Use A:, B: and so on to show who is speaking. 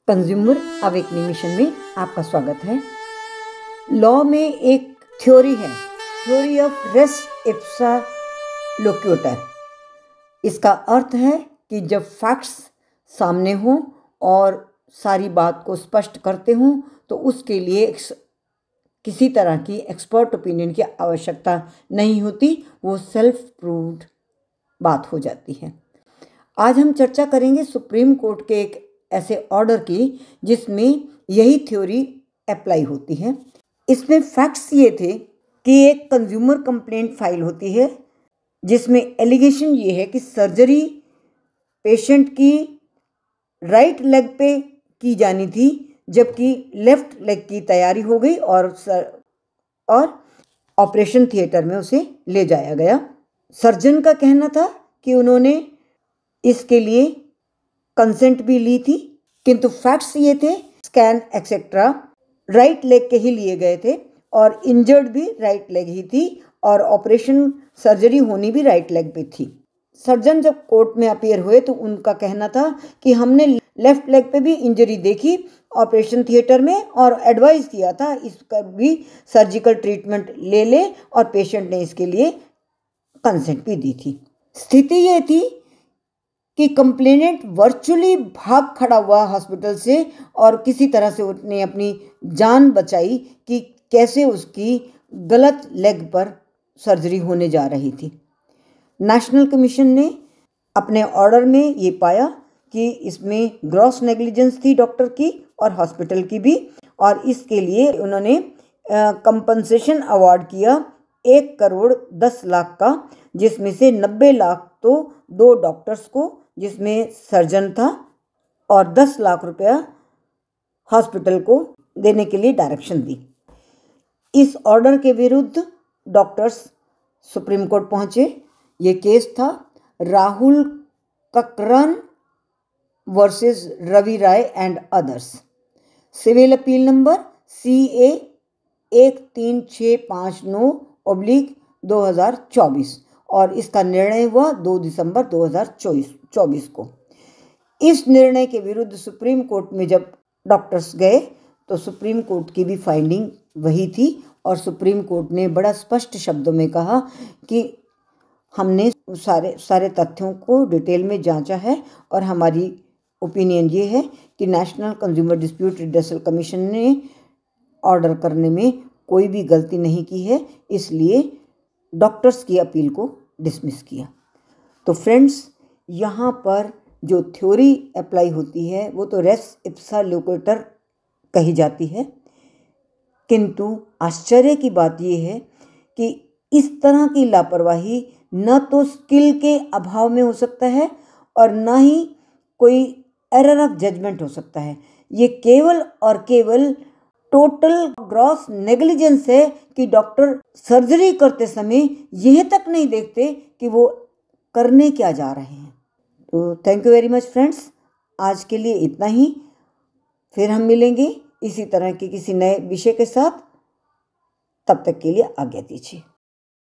A: Consumer awakening mission में आपका स्वागत है। लॉ में एक थ्योरी है, थ्योरी ऑफ रेस इप्सा लोक्यूटर। इसका अर्थ है कि जब फैक्ट्स सामने हों और सारी बात को स्पष्ट करते हों तो उसके लिए किसी तरह की एक्सपर्ट ओपिनियन की आवश्यकता नहीं होती, वो सेल्फ प्रूव्ड बात हो जाती है। आज हम चर्चा करेंगे सुप्रीम कोर्ट के एक ऐसे ऑर्डर की जिसमें यही थ्योरी अप्लाई होती है। इसमें फैक्ट्स ये थे कि एक कंज्यूमर कंप्लेंट फाइल होती है जिसमें एलिगेशन ये है कि सर्जरी पेशेंट की राइट लेग पे की जानी थी, जबकि लेफ्ट लेग की तैयारी हो गई और ऑपरेशन थिएटर में उसे ले जाया गया। सर्जन का कहना था कि उन्होंने इसके लिए कंसेंट भी ली थी, किंतु फैक्ट्स ये थे स्कैन एक्सेट्रा राइट लेग के ही लिए गए थे और इंजर्ड भी राइट लेग ही थी और ऑपरेशन सर्जरी होनी भी राइट लेग पे थी। सर्जन जब कोर्ट में अपीयर हुए तो उनका कहना था कि हमने लेफ्ट लेग पे भी इंजरी देखी ऑपरेशन थिएटर में और एडवाइस किया था इसका भी सर्जिकल ट्रीटमेंट ले ले और पेशेंट ने इसके लिए कंसेंट भी दी थी। स्थिति ये थी कि कंप्लेनेंट वर्चुअली भाग खड़ा हुआ हॉस्पिटल से और किसी तरह से उसने अपनी जान बचाई कि कैसे उसकी गलत लेग पर सर्जरी होने जा रही थी। नेशनल कमीशन ने अपने ऑर्डर में ये पाया कि इसमें ग्रॉस नेग्लिजेंस थी डॉक्टर की और हॉस्पिटल की भी, और इसके लिए उन्होंने कंपनसेशन अवार्ड किया 1,10 लाख का, जिसमें से 90 लाख तो 2 डॉक्टर्स को जिसमें सर्जन था और 10 लाख रुपया हॉस्पिटल को देने के लिए डायरेक्शन दी। इस ऑर्डर के विरुद्ध डॉक्टर्स सुप्रीम कोर्ट पहुंचे। ये केस था Rahul Kakran versus Ravi Rai and others, civil appeal number CA 13659/2024 और इसका निर्णय हुआ 2 दिसंबर 2024 को। इस निर्णय के विरुद्ध सुप्रीम कोर्ट में जब डॉक्टर्स गए तो सुप्रीम कोर्ट की भी फाइंडिंग वही थी और सुप्रीम कोर्ट ने बड़ा स्पष्ट शब्दों में कहा कि हमने सारे तथ्यों को डिटेल में जांचा है और हमारी ओपिनियन ये है कि national consumer dispute redressal commission ने ऑर्डर करने में कोई भी गलती नहीं की है, इसलिए डॉक्टर्स की अपील को डिसमिस किया। तो फ्रेंड्स, यहाँ पर जो थ्योरी अप्लाई होती है वो तो रेस इप्सा लोक्यूटर कही जाती है, किंतु आश्चर्य की बात ये है कि इस तरह की लापरवाही न तो स्किल के अभाव में हो सकता है और न ही कोई एरर ऑफ जजमेंट हो सकता है। ये केवल और केवल टोटल ग्रॉस नेग्लिजेंस है कि डॉक्टर सर्जरी करते समय यह तक नहीं देखते कि वो करने क्या जा रहे हैं। तो thank you very much friends, आज के लिए इतना ही। फिर हम मिलेंगे इसी तरह के किसी नए विषय के साथ। तब तक के लिए आज्ञा दीजिए।